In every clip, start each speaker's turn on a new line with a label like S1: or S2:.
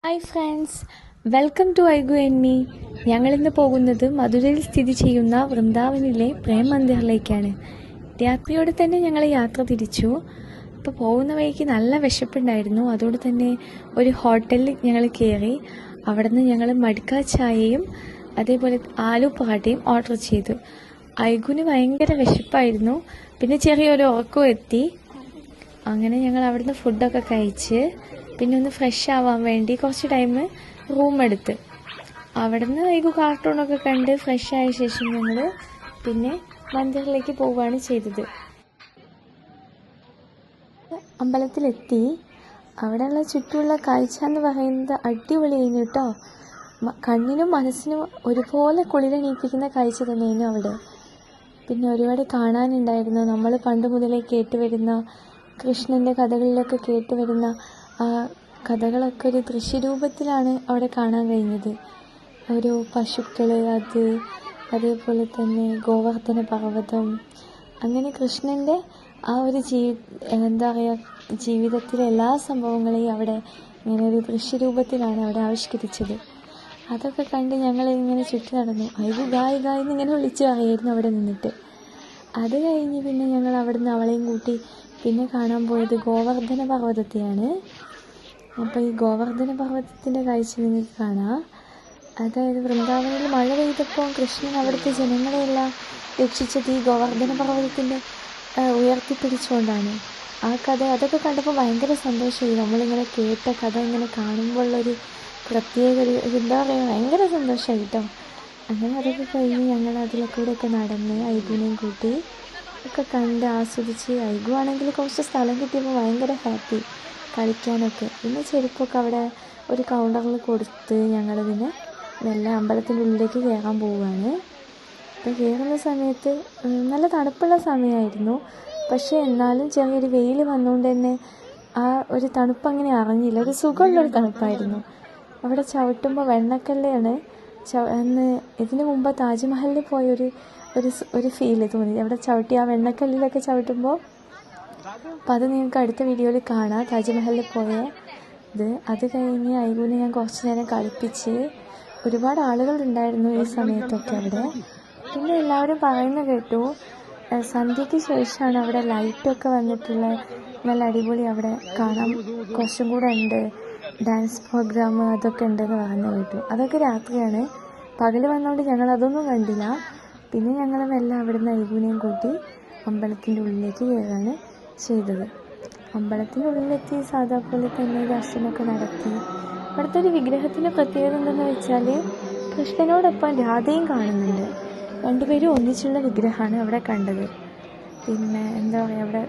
S1: Hi friends, welcome to ഐഗു and me. ഞങ്ങളിന്ന് പോകുന്നത് മധുരയിൽ സ്ഥിതി ചെയ്യുന്ന വൃന്ദാവനിലെ പ്രേം മന്ദിറിലേക്കാണ്. രാത്രിയോടെ തന്നെ ഞങ്ങൾ യാത്ര തിരിച്ചു. അപ്പോൾ പോകുന്ന വഴിക്ക് നല്ല വിശപ്പുണ്ടായിരുന്നു. അതുകൊണ്ട് തന്നെ ഒരു ഹോട്ടലിൽ ഞങ്ങൾ കയറി. അവിടെ നിന്ന് ഞങ്ങൾ മഡ്ക ചായയും അതേപോലെ ആലു പൊറാട്ടയും ഓർഡർ ചെയ്തു. ഐഗുന് ഭയങ്കര വിശപ്പായിരുന്നു, പിന്നെ ചെറിയൊരു ഉറക്കവും എത്തി. അങ്ങനെ ഞങ്ങൾ അവിടുന്ന് ഫുഡൊക്കെ കഴിച്ച് പിന്നെ ഒന്ന് ഫ്രഷ് ആവാൻ വേണ്ടി കുറച്ച് ടൈം റൂം എടുത്ത് അവിടെ നിന്ന് ഐഗു കാർട്ടൂണൊക്കെ കണ്ട് ഫ്രഷ് ആയ ശേഷം ഞങ്ങൾ പിന്നെ മന്ദിറിലേക്ക് പോവുകയാണ് ചെയ്തത്. അമ്പലത്തിലെത്തി. അവിടെയുള്ള ചുറ്റുമുള്ള കാഴ്ച എന്ന് പറയുന്നത് അടിപൊളിയായിരുന്നു കേട്ടോ. കണ്ണിനും മനസ്സിനും ഒരുപോലെ കുളിരണിയിപ്പിക്കുന്ന കാഴ്ച തന്നെയായിരുന്നു അവിടെ. പിന്നെ ഒരുപാട് കാണാനുണ്ടായിരുന്നു. നമ്മൾ പണ്ട് മുതലേ കേട്ടുവരുന്ന കൃഷ്ണൻ്റെ കഥകളിലൊക്കെ കേട്ടുവരുന്ന ആ കഥകളൊക്കെ ഒരു ദൃശ്യരൂപത്തിലാണ് അവിടെ കാണാൻ കഴിഞ്ഞത്. ഓരോ പശുക്കൾ, അതേപോലെ തന്നെ ഗോവർദ്ധന പർവ്വതം, അങ്ങനെ കൃഷ്ണൻ്റെ ആ ഒരു ജീവിതത്തിലെ എല്ലാ സംഭവങ്ങളെയും അവിടെ ഇങ്ങനെ ഒരു ദൃശ്യരൂപത്തിലാണ് അവിടെ ആവിഷ്കരിച്ചത്. അതൊക്കെ കണ്ട് ഞങ്ങൾ ഇങ്ങനെ ചുറ്റി നടന്നു. ഐഗു ഗായ് ഗായ് എന്നിങ്ങനെ വിളിച്ച് പറയായിരുന്നു അവിടെ നിന്നിട്ട്. അത് കഴിഞ്ഞ് പിന്നെ ഞങ്ങൾ അവിടെ നിന്ന് അവളെയും കൂട്ടി പിന്നെ കാണാൻ പോയത് ഗോവർദ്ധന പർവ്വതത്തെയാണ്. അപ്പോൾ ഈ ഗോവർദ്ധന പർവ്വതത്തിൻ്റെ കാഴ്ച നിങ്ങൾക്ക് കാണാം. അതായത് വൃന്ദാവനിൽ മഴ പെയ്തപ്പോൾ കൃഷ്ണൻ അവിടുത്തെ ജനങ്ങളെയെല്ലാം രക്ഷിച്ചത് ഈ ഗോവർദ്ധന പർവ്വതത്തിൻ്റെ ഉയർത്തിപ്പിടിച്ചുകൊണ്ടാണ്. ആ കഥ അതൊക്കെ കണ്ടപ്പോൾ ഭയങ്കര സന്തോഷമായി. നമ്മളിങ്ങനെ കേട്ട കഥ ഇങ്ങനെ കാണുമ്പോഴുള്ളൊരു പ്രത്യേക എന്താ പറയുക, ഭയങ്കര സന്തോഷമായി കേട്ടോ. അങ്ങനെ അതൊക്കെ കഴിഞ്ഞ് ഞങ്ങൾ അതിലൂടെയൊക്കെ നടന്ന് ഐഗുവിനെയും കൂട്ടി ഒക്കെ കണ്ട് ആസ്വദിച്ച്. ഐഗു ആണെങ്കിൽ കുറച്ച് സ്ഥലം കിട്ടിയപ്പോൾ ഭയങ്കര ഹാപ്പി കളിക്കാനൊക്കെ. പിന്നെ ചെരുപ്പൊക്കെ അവിടെ ഒരു കൗണ്ടറിൽ കൊടുത്ത് ഞങ്ങൾ പിന്നെ മെല്ലെ അമ്പലത്തിൻ്റെ ഉള്ളിലേക്ക് കയറാൻ പോവുകയാണ്. അപ്പോൾ കയറുന്ന സമയത്ത് നല്ല തണുപ്പുള്ള സമയമായിരുന്നു. പക്ഷേ എന്നാലും ചെറിയൊരു വെയിൽ വന്നുകൊണ്ട് തന്നെ ആ ഒരു തണുപ്പ് അങ്ങനെ അറിഞ്ഞില്ല. ഒരു സുഖമുള്ളൊരു തണുപ്പായിരുന്നു. അവിടെ ചവിട്ടുമ്പോൾ വെണ്ണക്കല്ലാണ്. അന്ന് ഇതിനു മുമ്പ് താജ്മഹലിൽ പോയ ഒരു ഫീല് തോന്നി അവിടെ ചവിട്ടി. ആ വെണ്ണക്കല്ലിലൊക്കെ ചവിട്ടുമ്പോൾ അപ്പം അത് നിങ്ങൾക്ക് അടുത്ത വീഡിയോയിൽ കാണാം, താജ്മഹലിൽ പോയ ഇത്. അത് കഴിഞ്ഞ് ഐഗുവിനെ ഞാൻ കുറച്ച് നേരം കളിപ്പിച്ച്. ഒരുപാട് ആളുകളുണ്ടായിരുന്നു ഈ സമയത്തൊക്കെ അവിടെ. പിന്നെ എല്ലാവരും പറയുന്ന കേട്ടു സന്ധ്യയ്ക്ക് ശേഷമാണ് അവിടെ ലൈറ്റൊക്കെ വന്നിട്ടുള്ള നല്ല അടിപൊളി അവിടെ കാണാൻ കുറച്ചും കൂടെ ഉണ്ട്. ഡാൻസ് പ്രോഗ്രാം അതൊക്കെ ഉണ്ടെന്ന് പറഞ്ഞു കേട്ടു. അതൊക്കെ രാത്രിയാണ്. പകൽ വന്നുകൊണ്ട് ഞങ്ങൾ അതൊന്നും കണ്ടില്ല. പിന്നെ ഞങ്ങൾ മെല്ലെ അവിടെ നിന്ന് ഐഗുവിനെയും കൂട്ടി അമ്പലത്തിൻ്റെ ഉള്ളിലേക്ക് കയറാണ് ചെയ്തത്. അമ്പലത്തിൻ്റെ ഉള്ളിലെത്തി സാധാ പോലെ തന്നെ ദർശനമൊക്കെ നടത്തി. അവിടുത്തെ ഒരു വിഗ്രഹത്തിൻ്റെ പ്രത്യേകത എന്തെന്ന് വെച്ചാൽ കൃഷ്ണനോടൊപ്പം രാധയും കാണുന്നുണ്ട്. രണ്ടുപേരും ഒന്നിച്ചുള്ള വിഗ്രഹമാണ് അവിടെ കണ്ടത്. പിന്നെ എന്താ പറയുക, അവിടെ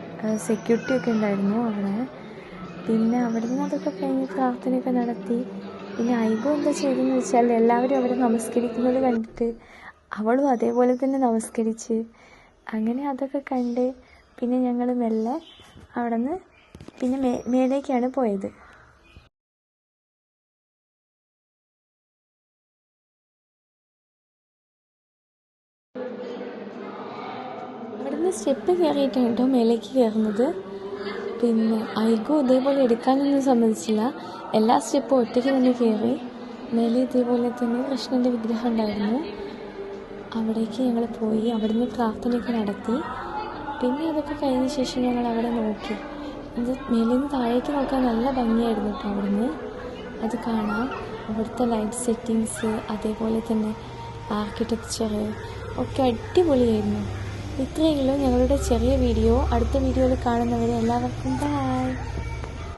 S1: സെക്യൂരിറ്റി ഒക്കെ ഉണ്ടായിരുന്നു അവിടെ. പിന്നെ അവിടെ നിന്ന് അതൊക്കെ കഴിഞ്ഞ് പ്രാർത്ഥനയൊക്കെ നടത്തി. പിന്നെ ഐഗു എന്താ ചെയ്തതെന്ന് വെച്ചാൽ എല്ലാവരും അവിടെ നമസ്കരിക്കുന്നത് കണ്ടിട്ട് അവളും അതേപോലെ തന്നെ നമസ്കരിച്ച്. അങ്ങനെ അതൊക്കെ കണ്ട് പിന്നെ ഞങ്ങൾ മെല്ലെ അവിടെ നിന്ന് പിന്നെ മേലേക്കാണ് പോയത്. അവിടെ നിന്ന് സ്റ്റെപ്പ് കയറിയിട്ടാണ് കേട്ടോ മേലേക്ക് കയറുന്നത്. പിന്നെ ഐഗു ഇതേപോലെ എടുക്കാനൊന്നും സമ്മതിച്ചില്ല. എല്ലാ സ്റ്റെപ്പും ഒറ്റയ്ക്ക് തന്നെ കയറി. മേലെ ഇതേപോലെ തന്നെ കൃഷ്ണൻ്റെ വിഗ്രഹം ഉണ്ടായിരുന്നു. അവിടേക്ക് ഞങ്ങൾ പോയി. അവിടുന്ന് പ്രാർത്ഥനയൊക്കെ നടത്തി. പിന്നെ അതൊക്കെ കഴിഞ്ഞ ശേഷം ഞങ്ങൾ അവിടെ നോക്കി. ഇത് മേലിൽ നിന്ന് താഴേക്ക് നോക്കാൻ നല്ല ഭംഗിയായിരുന്നു കേട്ടോ. അവിടുന്ന് അത് കാണാം. അവിടുത്തെ ലൈറ്റ് സെറ്റിങ്സ് അതേപോലെ തന്നെ ആർക്കിടെക്ചർ ഒക്കെ അടിപൊളിയായിരുന്നു. ഇത്രയേ ഉള്ളൂ ഞങ്ങളുടെ ചെറിയ വീഡിയോ. അടുത്ത വീഡിയോയിൽ കാണുന്നവരെ എല്ലാവർക്കും ബൈ.